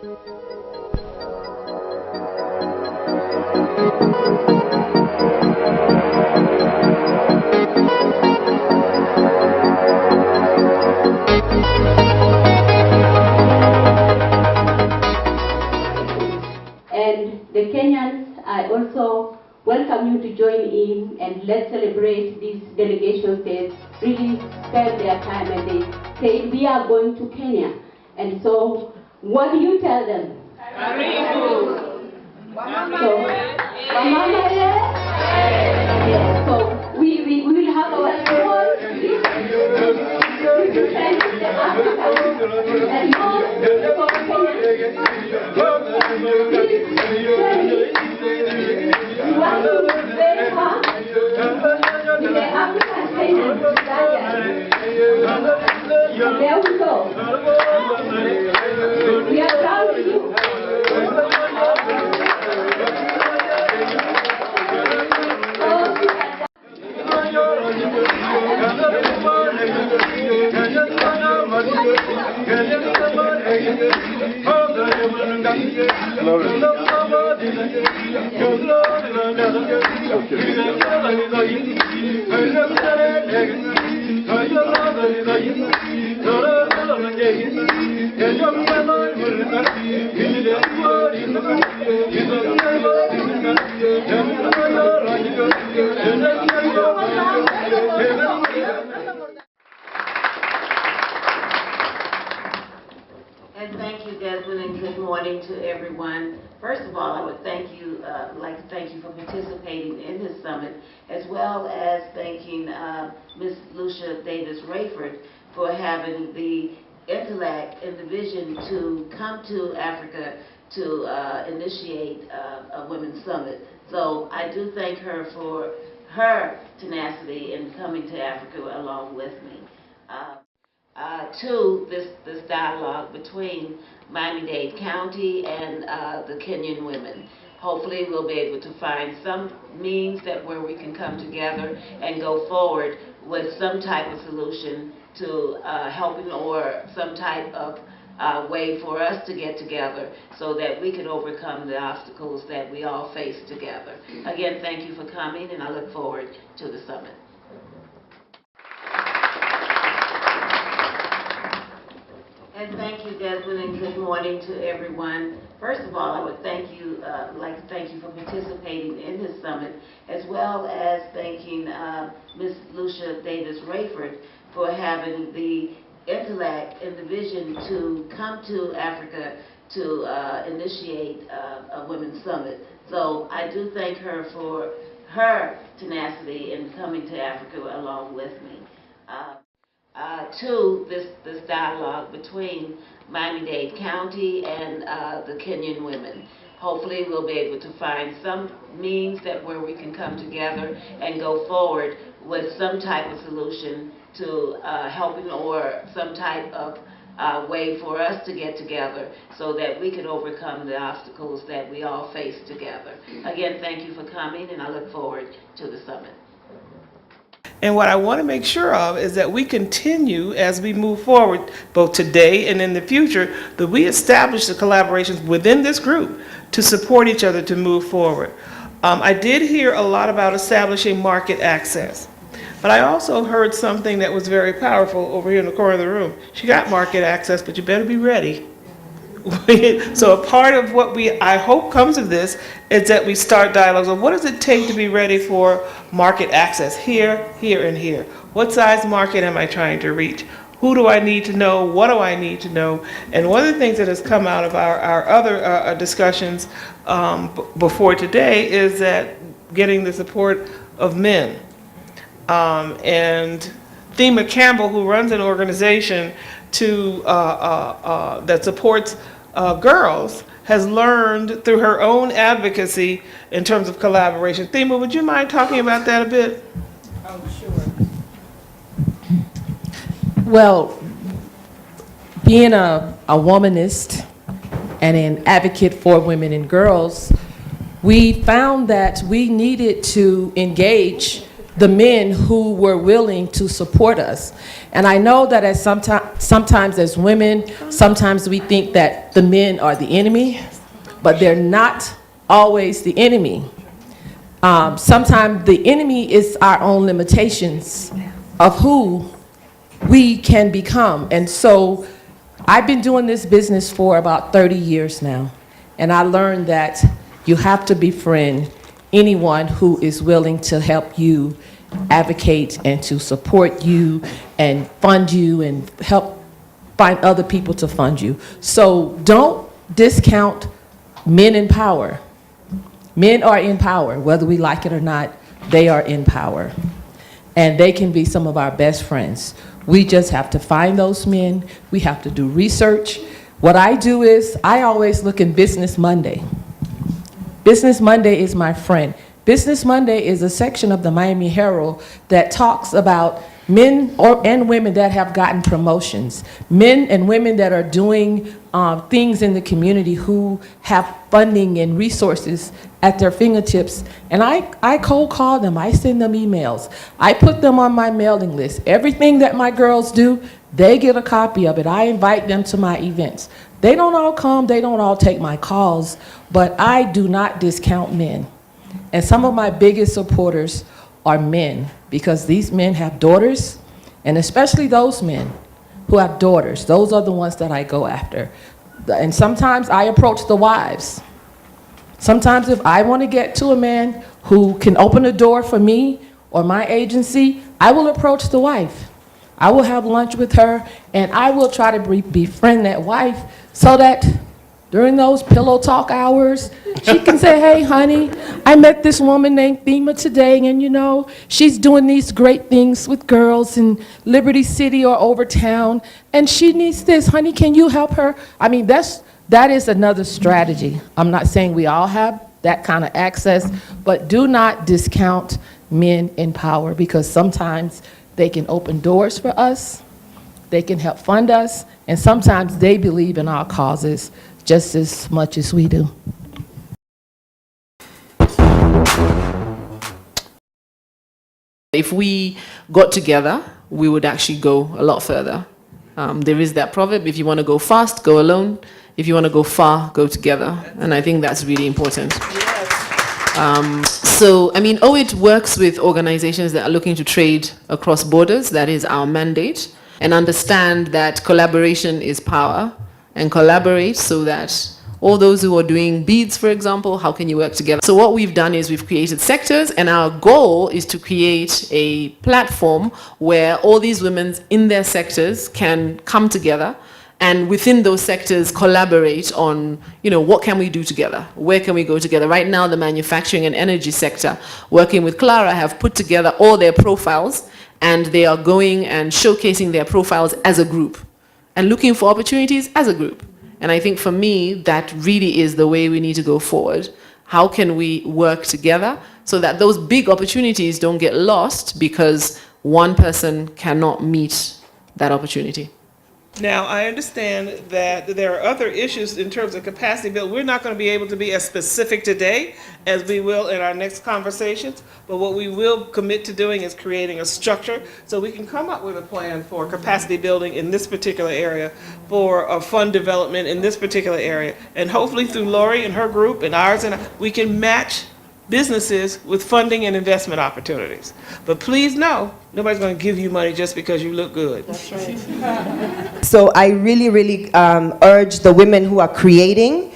And the Kenyans, I also welcome you to join in, and let's celebrate these delegations. They really spend their time and they say, we are going to Kenya. And so, what do you tell them? Karibu. So, Wamama, yes. So, we will have our small friends in Africa and more for Kenya. We want to very hard with the African Kenyans. There we go. We are proud of you. And thank you, Desmond, and good morning to everyone. First of all, I would like to thank you for participating in this summit, as well as thanking Ms. Lucia Davis-Rayford for having the intellect and the vision to come to Africa to initiate a women's summit. So I do thank her for her tenacity in coming to Africa along with me. To this dialogue between Miami-Dade County and the Kenyan women. Hopefully we'll be able to find some means where we can come together and go forward with some type of solution to helping, or some type of way for us to get together so that we can overcome the obstacles that we all face together. Again, thank you for coming, and I look forward to the summit. And thank you, Desmond, and good morning to everyone. First of all, I would like to thank you for participating in this summit, as well as thanking Ms. Lucia Davis-Rayford for having the intellect and the vision to come to Africa to initiate a women's summit. So I do thank her for her tenacity in coming to Africa along with me. To this dialogue between Miami-Dade County and the Kenyan women. Hopefully we'll be able to find some means where we can come together and go forward with some type of solution to helping, or some type of way for us to get together so that we can overcome the obstacles that we all face together. Again, thank you for coming, and I look forward to the summit. And what I want to make sure of is that we continue as we move forward, both today and in the future, that we establish the collaborations within this group to support each other to move forward. I did hear a lot about establishing market access, but I also heard something that was very powerful over here in the corner of the room. She got market access, but you better be ready. So a part of what I hope comes of this is that we start dialogues on what does it take to be ready for market access here, here, and here. What size market am I trying to reach? Who do I need to know? What do I need to know? And one of the things that has come out of our other discussions before today is that getting the support of men. And Thema Campbell, who runs an organization that supports girls, has learned through her own advocacy in terms of collaboration. Thema, would you mind talking about that a bit? Oh, sure. Well, being a womanist and an advocate for women and girls, we found that we needed to engage the men who were willing to support us. And I know that as sometimes as women, sometimes we think that the men are the enemy, but they're not always the enemy. Sometimes the enemy is our own limitations of who we can become. And so I've been doing this business for about 30 years now, and I learned that you have to befriend anyone who is willing to help you advocate and to support you and fund you and help find other people to fund you. So don't discount men in power. Men are in power, whether we like it or not, they are in power. And they can be some of our best friends. We just have to find those men. We have to do research. What I do is I always look in Business Monday. Business Monday is my friend. Business Monday is a section of the Miami Herald that talks about men and women that have gotten promotions, men and women that are doing things in the community who have funding and resources at their fingertips. And I cold call them, I send them emails, I put them on my mailing list. Everything that my girls do, they get a copy of it. I invite them to my events. They don't all come, they don't all take my calls, but I do not discount men. And some of my biggest supporters are men, because these men have daughters, and especially those men who have daughters. Those are the ones that I go after. And sometimes I approach the wives. Sometimes if I want to get to a man who can open a door for me or my agency, I will approach the wife. I will have lunch with her, and I will try to befriend that wife so that during those pillow talk hours, she can say, hey, honey, I met this woman named Thema today, and you know, she's doing these great things with girls in Liberty City or Overtown, and she needs this. Honey, can you help her? I mean, that is another strategy. I'm not saying we all have that kind of access, but do not discount men in power, because sometimes they can open doors for us, they can help fund us, and sometimes they believe in our causes just as much as we do. If we got together, we would actually go a lot further. There is that proverb, if you want to go fast, go alone. If you want to go far, go together. And I think that's really important. So, I mean, OIT works with organizations that are looking to trade across borders. That is our mandate. And understand that collaboration is power. And collaborate so that all those who are doing beads, for example, how can you work together? So what we've done is we've created sectors, and our goal is to create a platform where all these women in their sectors can come together, and within those sectors collaborate on, you know, what can we do together? Where can we go together? Right now, the manufacturing and energy sector, working with Clara, have put together all their profiles, and they are going and showcasing their profiles as a group and looking for opportunities as a group. And I think for me, that really is the way we need to go forward. How can we work together so that those big opportunities don't get lost because one person cannot meet that opportunity? Now, I understand that there are other issues in terms of capacity build. We're not going to be able to be as specific today as we will in our next conversations, but what we will commit to doing is creating a structure so we can come up with a plan for capacity building in this particular area, for a fund development in this particular area, and hopefully through Lori and her group and ours, and we can match businesses with funding and investment opportunities. But please know, nobody's going to give you money just because you look good. That's right. So I really urge the women who are creating.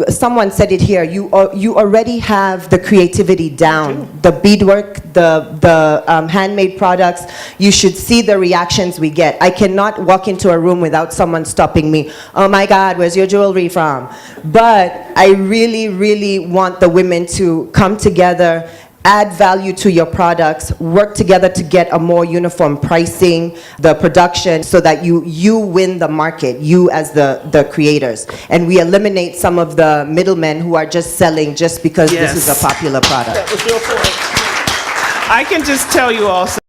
Someone said it here. You already have the creativity down. The beadwork, the handmade products. You should see the reactions we get. I cannot walk into a room without someone stopping me. Oh my God, where's your jewelry from? But I really want the women to come together, add value to your products, work together to get a more uniform pricing, the production, so that you win the market, you as the creators. And we eliminate some of the middlemen who are just selling just because this is a popular product. That was your point. I can just tell you also.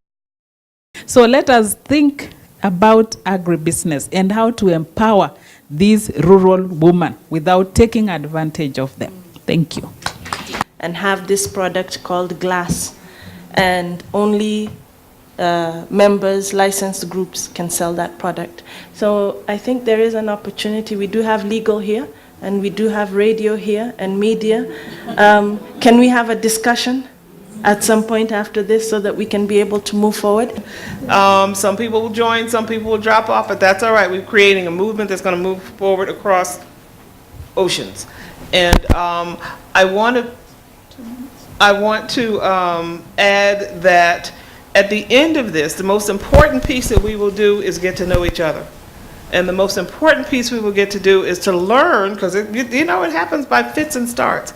So let us think about agribusiness and how to empower these rural women without taking advantage of them. Thank you. And have this product called glass. and only members, licensed groups can sell that product. So I think there is an opportunity. We do have legal here, and we do have radio here and media. Can we have a discussion at some point after this so that we can be able to move forward? Some people will join, some people will drop off, but that's all right. We're creating a movement that's going to move forward across oceans. And I want to add that at the end of this, the most important piece that we will do is get to know each other. And the most important piece we will get to do is to learn, because you know, it happens by fits and starts.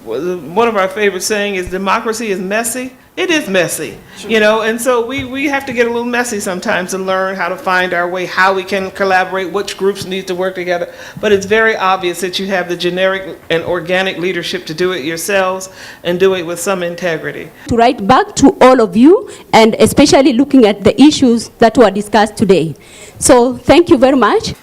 One of our favorite saying is democracy is messy. It is messy, you know, and so we have to get a little messy sometimes to learn how to find our way, how we can collaborate, which groups need to work together. But it's very obvious that you have the generic and organic leadership to do it yourselves and do it with some integrity. To write back to all of you, and especially looking at the issues that were discussed today. So thank you very much.